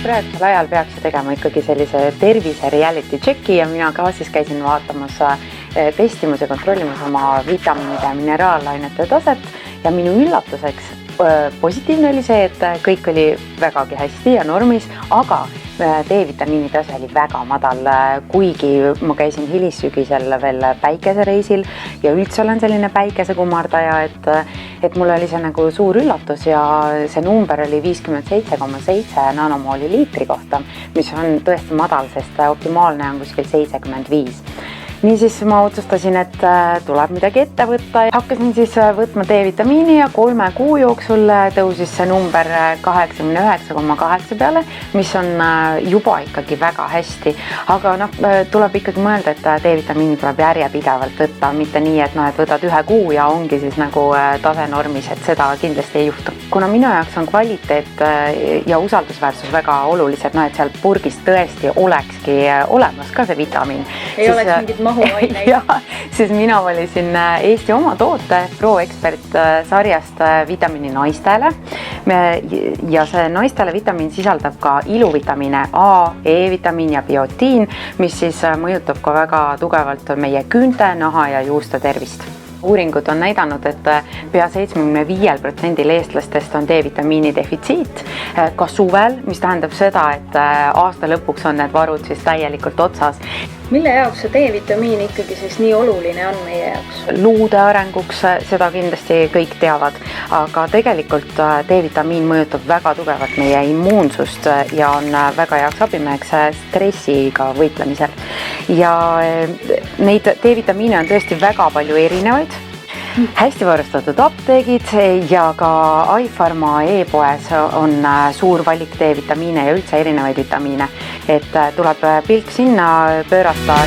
praegusel ajal peaks tegema ikkagi sellise tervise reality checki ja mina ka siis käisin vaatamas, testimas ja kontrollimas oma vitamiinide ja mineraalainete taset ja minu üllatuseks positiivne oli see, et kõik oli vägagi hästi ja normis, aga D-vitamiini tase oli väga madal, kuigi ma käisin hilissügisel veel päikesereisil ja üldse olen selline päikesekumardaja, et mul oli see nagu suur üllatus ja see number oli 57,7 nanomooli liitri kohta, mis on tõesti madal, sest optimaalne on kuskil 75. Niisiis ma otsustasin, et tuleb midagi ette võtta. Hakkasin siis võtma D-vitamiini ja 3 kuu jooksul tõusis see number 89,8 peale, mis on juba ikkagi väga hästi. Aga tuleb ikkagi mõelda, et D-vitamiini tuleb järjepidevalt võtta, mitte nii, et võtad 1 kuu ja ongi siis nagu tase normis, et seda kindlasti ei juhtu. Kuna minu jaoks on kvaliteet ja usaldusväärsus väga olulised, et seal purgis tõesti olekski olemas ka see vitamiin. Ei oleks mingit mahuaineid. Siis mina valisin Eesti oma toote ProExpert sarjast vitamiini naistele. Ja see naistele vitamiin sisaldab ka iluvitamiine A, E-vitamiin ja biotiin, mis siis mõjutab ka väga tugevalt meie küünte, naha ja juuste tervist. Uuringud on näidanud, et pea 75% eestlastest on D-vitamiini defitsiit ka suvel, mis tähendab seda, et aasta lõpuks on need varud siis täielikult otsas. Mille jaoks see D-vitamiin ikkagi siis nii oluline on meie jaoks? Luude arenguks, seda kindlasti kõik teavad, aga tegelikult D-vitamiin mõjutab väga tugevalt meie immuunsust ja on väga heaks abimeheks stressiga võitlemisel. Ja neid D-vitamiine on tõesti väga palju erinevaid. Hästi varustatud apteegid ja ka iPharma e-poes on suur valik D-vitamiine ja üldse erinevaid vitamiine, et tuleb pilk sinna pöörata.